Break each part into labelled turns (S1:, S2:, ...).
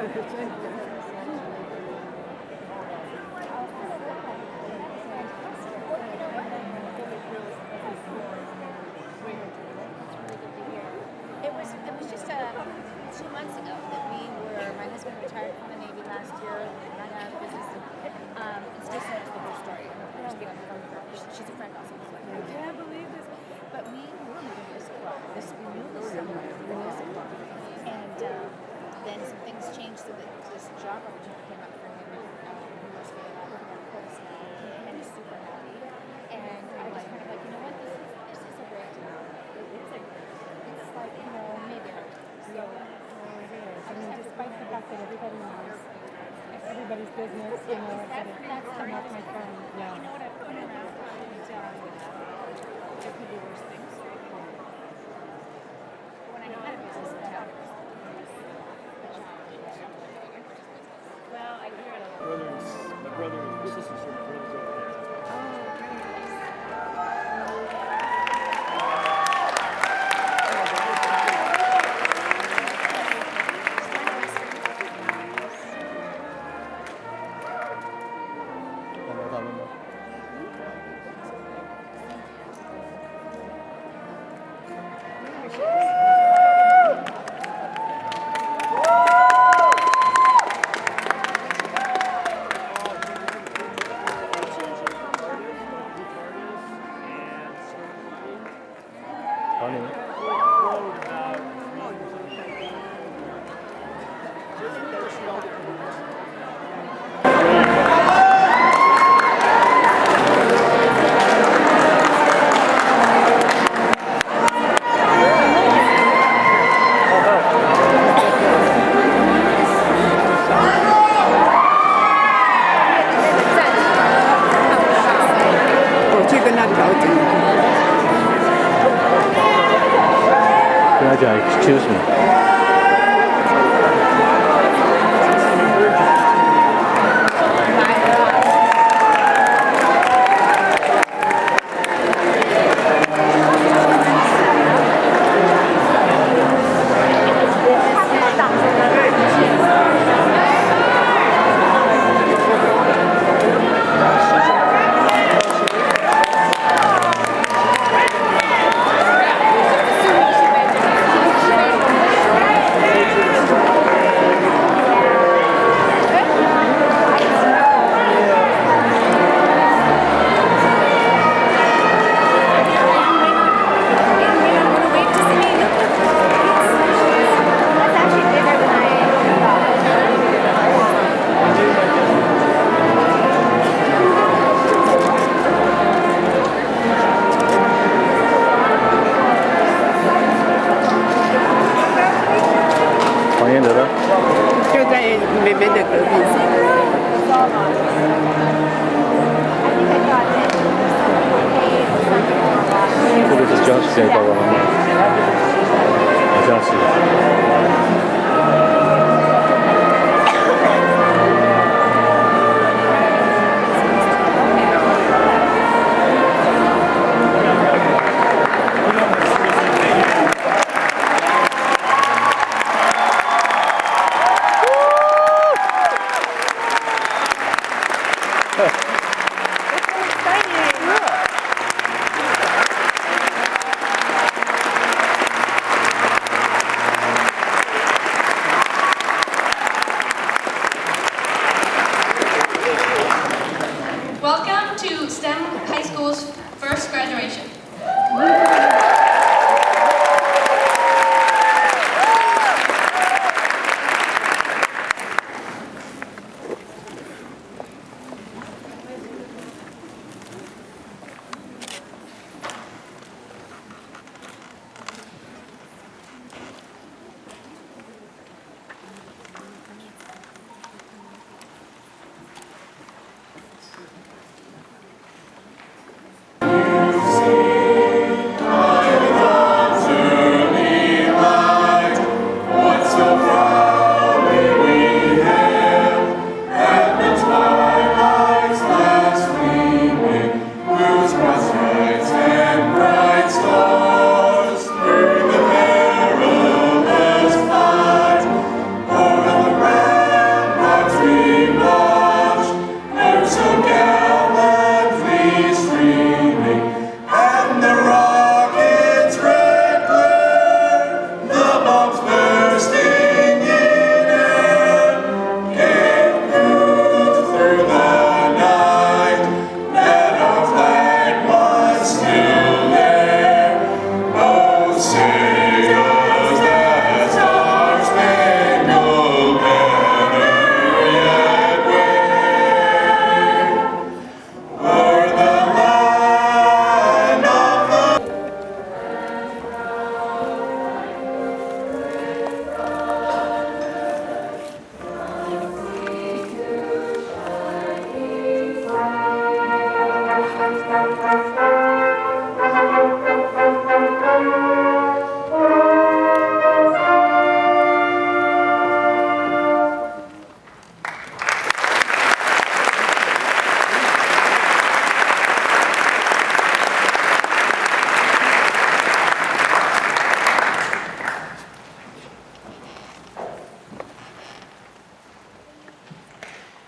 S1: It was just 2 months ago that my husband retired from the Navy last year, ran out of business, and Stacey knows the whole story. We'll just get on the phone with her. She's a friend also. I can't believe this. But we were moving this club. We knew this summer, the music club. And then some things changed so that this job opportunity came up for him. He was working on a course now, and he's super happy. And I was kind of like, you know what, this is a great time. It's like, maybe our time. So,
S2: I mean, despite the fact that everybody knows everybody's business, that's come off my phone. Yeah.
S1: You know what I've put around? There could be worse things. When I had a business, I had a business. Well, I hear it a lot.
S3: My brother and sisters and brothers over there.
S1: Oh, very nice.
S4: Excuse me.
S5: Welcome to STEM High School's first graduation.
S6: Sing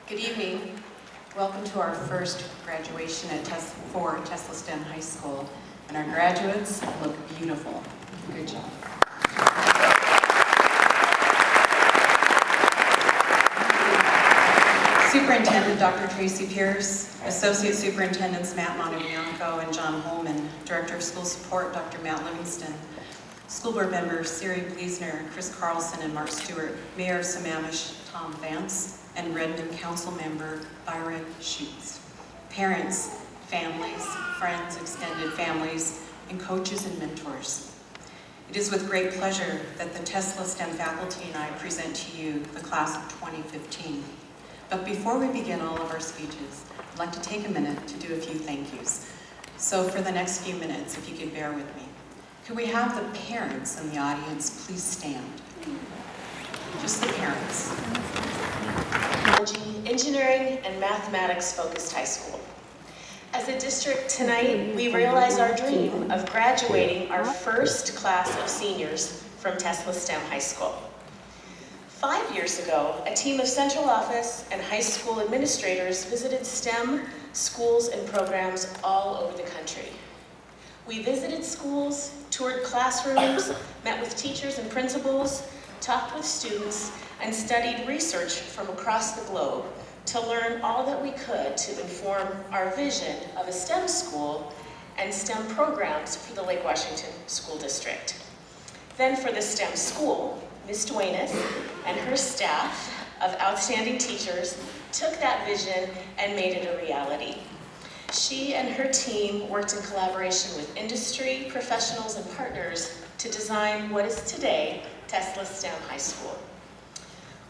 S6: Good evening. Welcome to our first graduation for Tesla STEM High School. And our graduates look beautiful. Good job. Superintendent Dr. Tracy Pierce, Associate Superintendents Matt Monabianco and John Holman, Director of School Support Dr. Matt Livingston, School Board members Siri Bleasner, Chris Carlson, and Mark Stewart, Mayor of Sammamish Tom Vance, and Redmond Council Member Byron Sheets, parents, families, friends, extended families, and coaches and mentors. It is with great pleasure that the Tesla STEM faculty and I present to you the class of 2015. But before we begin all of our speeches, I'd like to take a minute to do a few thank yous. So for the next few minutes, if you could bear with me, could we have the parents in the audience please stand? Just the parents.
S7: Technology, engineering, and mathematics-focused high school. As a district tonight, we realize our dream of graduating our first class of seniors from Tesla STEM High School. 5 years ago, a team of central office and high school administrators visited STEM schools and programs all over the country. We visited schools, toured classrooms, met with teachers and principals, talked with students, and studied research from across the globe to learn all that we could to inform our vision of a STEM school and STEM programs for the Lake Washington School District. Then for the STEM school, Ms. Duenas and her staff of outstanding teachers took that vision and made it a reality. She and her team worked in collaboration with industry, professionals, and partners to design what is today Tesla STEM High School.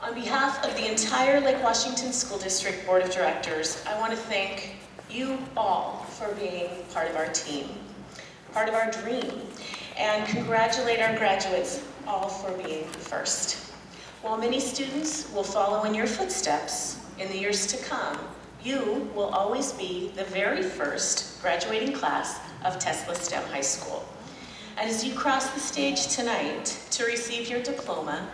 S7: On behalf of the entire Lake Washington School District Board of Directors, I want to thank you all for being part of our team, part of our dream, and congratulate our graduates all for being first. While many students will follow in your footsteps in the years to come, you will always be the very first graduating class of Tesla STEM High School. And as you cross the stage tonight to receive your diploma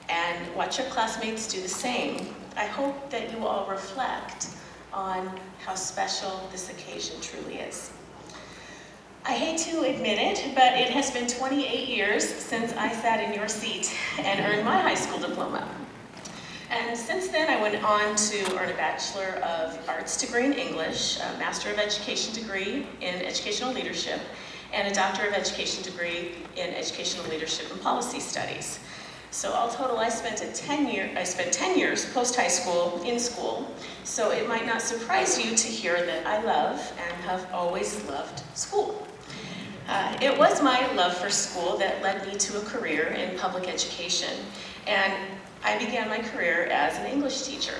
S7: and watch your classmates do the same, I hope that you will all reflect on how special this occasion truly is. I hate to admit it, but it has been 28 years since I sat in your seat and earned my high school diploma. And since then, I went on to earn a Bachelor of Arts degree in English, a Master of Education degree in Educational Leadership, and a Doctor of Education degree in Educational Leadership and Policy Studies. So all total, I spent 10 years post-high school in school, so it might not surprise you to hear that I love and have always loved school. It was my love for school that led me to a career in public education, and I began my career as an English teacher.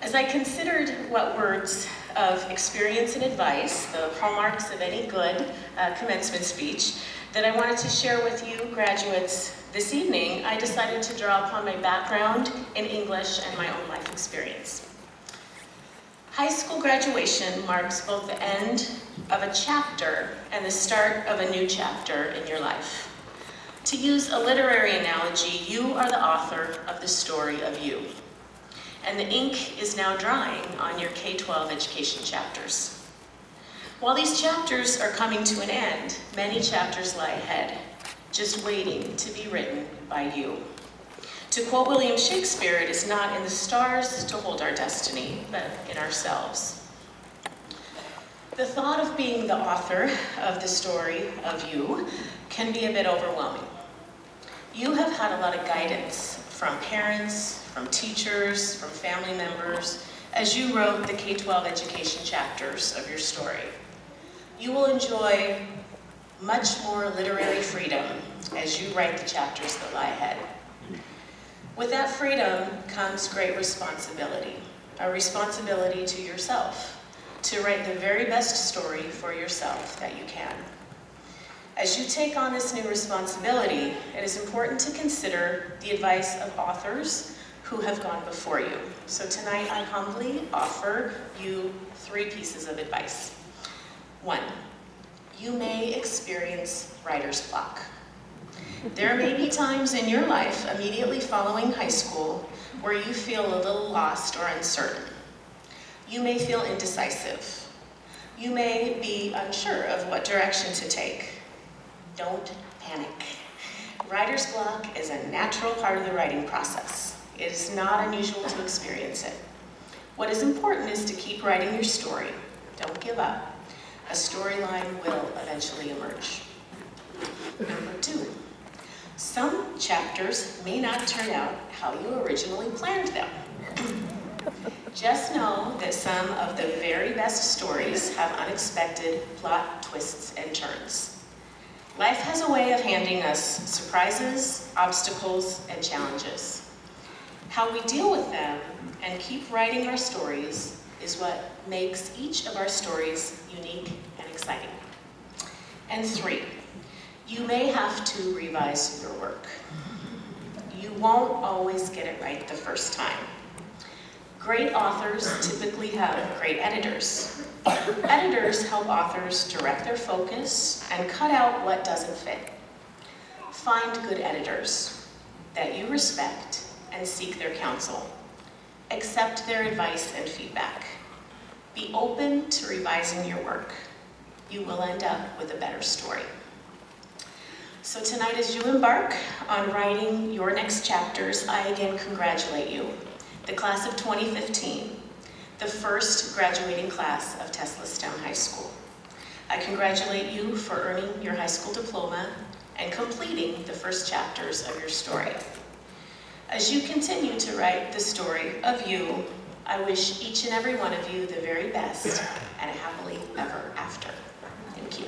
S7: As I considered what words of experience and advice, the hallmarks of any good commencement speech, that I wanted to share with you graduates this evening, I decided to draw upon my background in English and my own life experience. High school graduation marks both the end of a chapter and the start of a new chapter in your life. To use a literary analogy, you are the author of the story of you. And the ink is now drying on your K-12 education chapters. While these chapters are coming to an end, many chapters lie ahead, just waiting to be written by you. To quote William Shakespeare, it is not in the stars to hold our destiny, but in ourselves. The thought of being the author of the story of you can be a bit overwhelming. You have had a lot of guidance from parents, from teachers, from family members, as you wrote the K-12 education chapters of your story. You will enjoy much more literary freedom as you write the chapters that lie ahead. With that freedom comes great responsibility, a responsibility to yourself, to write the very best story for yourself that you can. As you take on this new responsibility, it is important to consider the advice of authors who have gone before you. So tonight I humbly offer you 3 pieces of advice. 1, you may experience writer's block. There may be times in your life immediately following high school where you feel a little lost or uncertain. You may feel indecisive. You may be unsure of what direction to take. Don't panic. Writer's block is a natural part of the writing process. It is not unusual to experience it. What is important is to keep writing your story. Don't give up. A storyline will eventually emerge. Number 2, some chapters may not turn out how you originally planned them. Just know that some of the very best stories have unexpected plot twists and turns. Life has a way of handing us surprises, obstacles, and challenges. How we deal with them and keep writing our stories is what makes each of our stories unique and exciting. And 3, you may have to revise your work. You won't always get it right the first time. Great authors typically have great editors. Editors help authors direct their focus and cut out what doesn't fit. Find good editors that you respect and seek their counsel. Accept their advice and feedback. Be open to revising your work. You will end up with a better story. So tonight, as you embark on writing your next chapters, I again congratulate you. The class of 2015, the first graduating class of Tesla STEM High School. I congratulate you for earning your high school diploma and completing the first chapters of your story. As you continue to write the story of you, I wish each and every one of you the very best and a happily ever after. Thank you.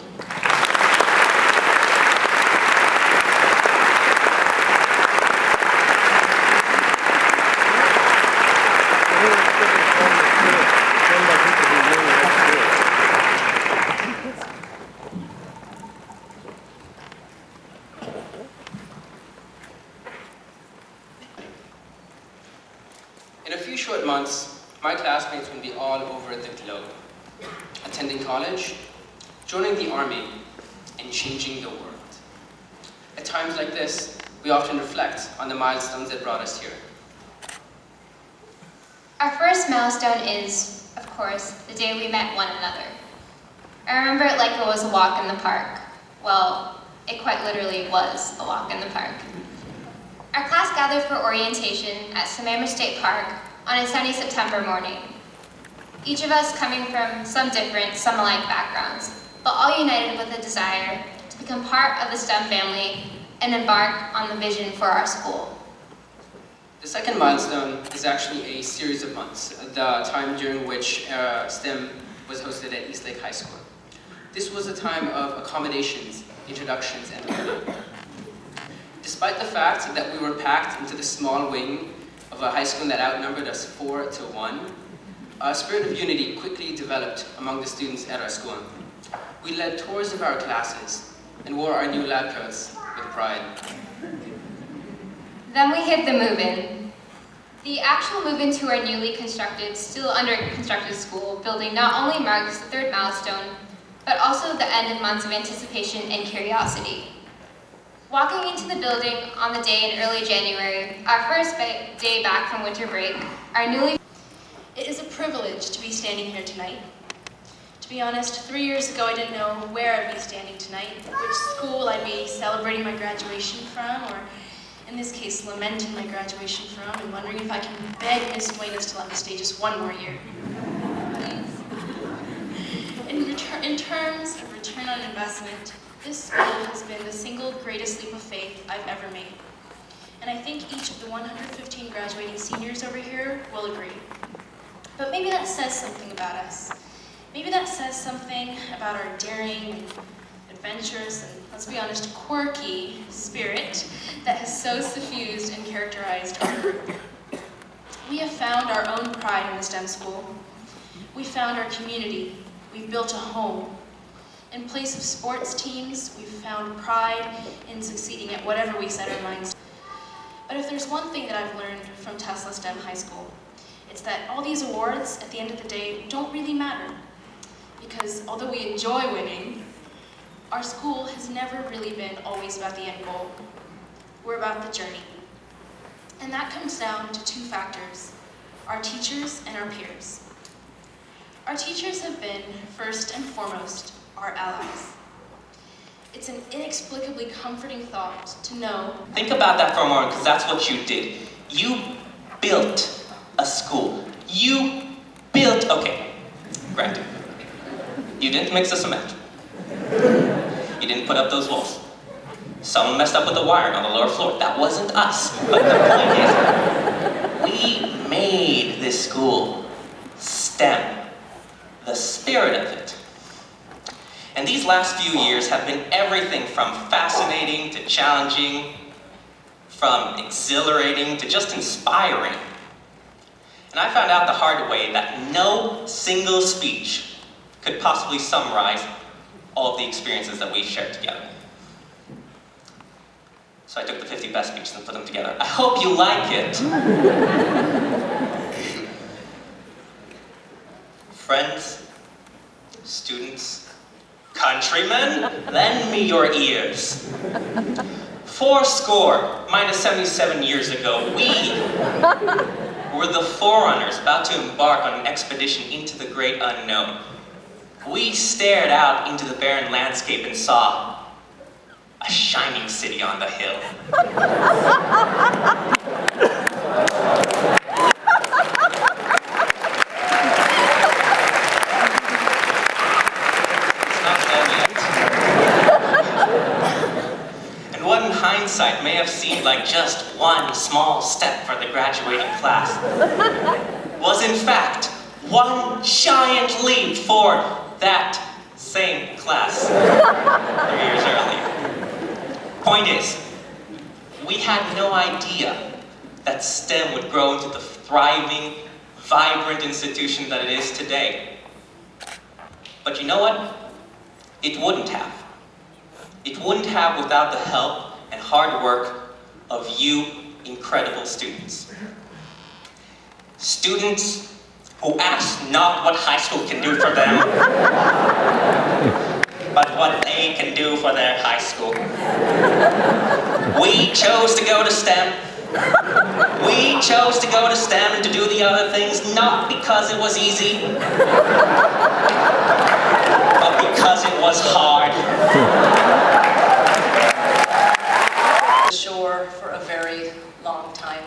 S8: In a few short months, my classmates will be all over the globe, attending college, joining the army, and changing the world. At times like this, we often reflect on the milestones that brought us here.
S5: Our first milestone is, of course, the day we met one another. I remember it like it was a walk in the park. Well, it quite literally was a walk in the park. Our class gathered for orientation at Sammamish State Park on a sunny September morning. Each of us coming from some different, some alike backgrounds, but all united with a desire to become part of the STEM family and embark on the vision for our school.
S8: The second milestone is actually a series of months, the time during which STEM was hosted at Eastlake High School. This was a time of accommodations, introductions, and learning. Despite the fact that we were packed into the small wing of a high school that outnumbered us 4-1, a spirit of unity quickly developed among the students at our school. We led tours of our classes and wore our new lab coats with pride.
S5: Then we hit the move-in. The actual move-in to our newly constructed, still under constructed school building not only marks the third milestone, but also the end of months of anticipation and curiosity. Walking into the building on the day in early January, our first day back from winter break, our newly...
S9: It is a privilege to be standing here tonight, To be honest, 3 years ago I didn't know where I'd be standing tonight, which school I'd be celebrating my graduation from, or in this case, lamenting my graduation from, and wondering if I can beg Miss Duenas to let me stay just one more year. In terms of return on investment, this school has been the single greatest leap of faith I've ever made. And I think each of the 115 graduating seniors over here will agree. But maybe that says something about us. Maybe that says something about our daring and adventurous and, let's be honest, quirky spirit that has so suffused and characterized our group. We have found our own pride in the STEM school. We found our community. We've built a home. In place of sports teams, we've found pride in succeeding at whatever we set our minds to. But if there's one thing that I've learned from Tesla STEM High School, it's that all these awards, at the end of the day, don't really matter. Because although we enjoy winning, our school has never really been always about the end goal. We're about the journey. And that comes down to two factors, our teachers and our peers. Our teachers have been, first and foremost, our allies. It's an inexplicably comforting thought to know.
S10: Think about that for a moment, because that's what you did. You built a school. You built, okay, granted. You didn't mix the cement. You didn't put up those walls. Someone messed up with the wiring on the lower floor. That wasn't us. But the point is, we made this school STEM, the spirit of it. And these last few years have been everything from fascinating to challenging, from exhilarating to just inspiring. And I found out the hard way that no single speech could possibly summarize all of the experiences that we've shared together. So I took the 50 best speeches and put them together. I hope you like it. Friends, students, countrymen, lend me your ears. 80 minus 77 years ago, we were the forerunners about to embark on an expedition into the great unknown. We stared out into the barren landscape and saw a shining city on the hill. It's not done yet. And what in hindsight may have seemed like just one small step for the graduating class was in fact one giant leap for that same class 3 years earlier. Point is, we had no idea that STEM would grow into the thriving, vibrant institution that it is today. But you know what? It wouldn't have. It wouldn't have without the help and hard work of you incredible students. Students who ask not what high school can do for them, but what they can do for their high school. We chose to go to STEM. We chose to go to STEM and to do the other things, not because it was easy, but because it was hard.
S11: Shore for a very long time.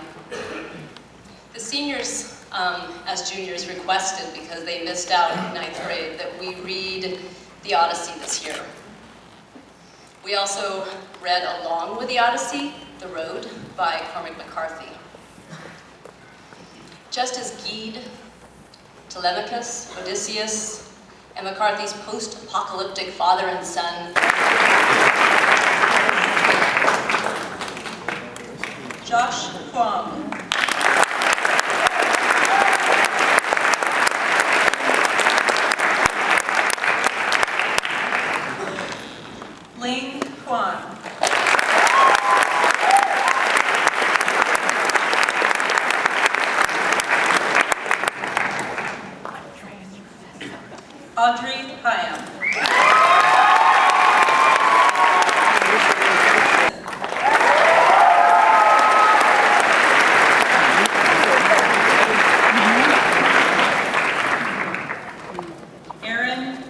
S11: The seniors, as juniors, requested, because they missed out in 9th grade, that we read The Odyssey this year. We also read along with The Odyssey, The Road by Cormac McCarthy. Just as Gide, Telemachus, Odysseus, and McCarthy's post-apocalyptic father and son, Josh Huang. Ling Huang. Audrey Hyam. Aaron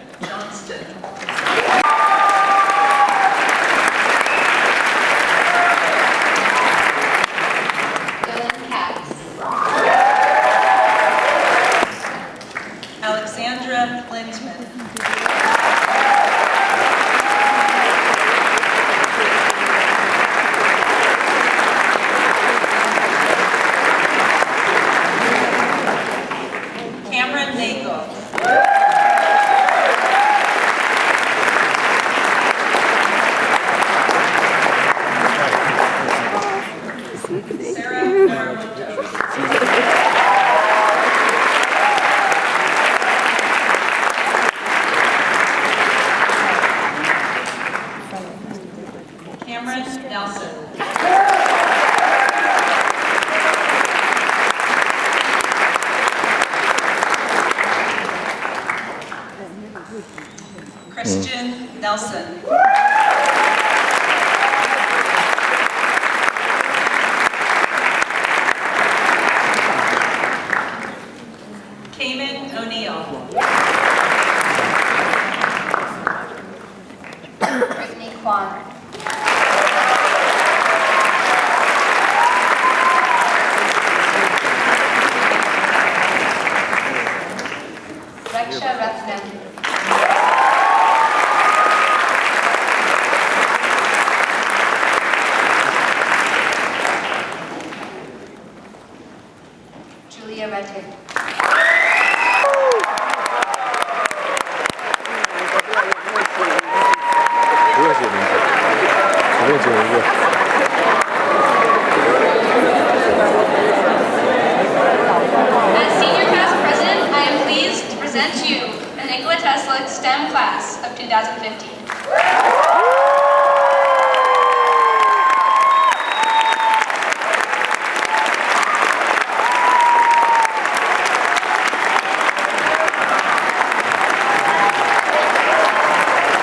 S6: Hinton. Cameron Nagel. Sarah Naramoto. Cameron Nelson. Christian Nelson. Cayman O'Neill.
S5: Brittany Huang. Reksha Ratnam. Julia Reddick. As Senior Class President, I am pleased to present you the Nikola Tesla STEM class of 2015.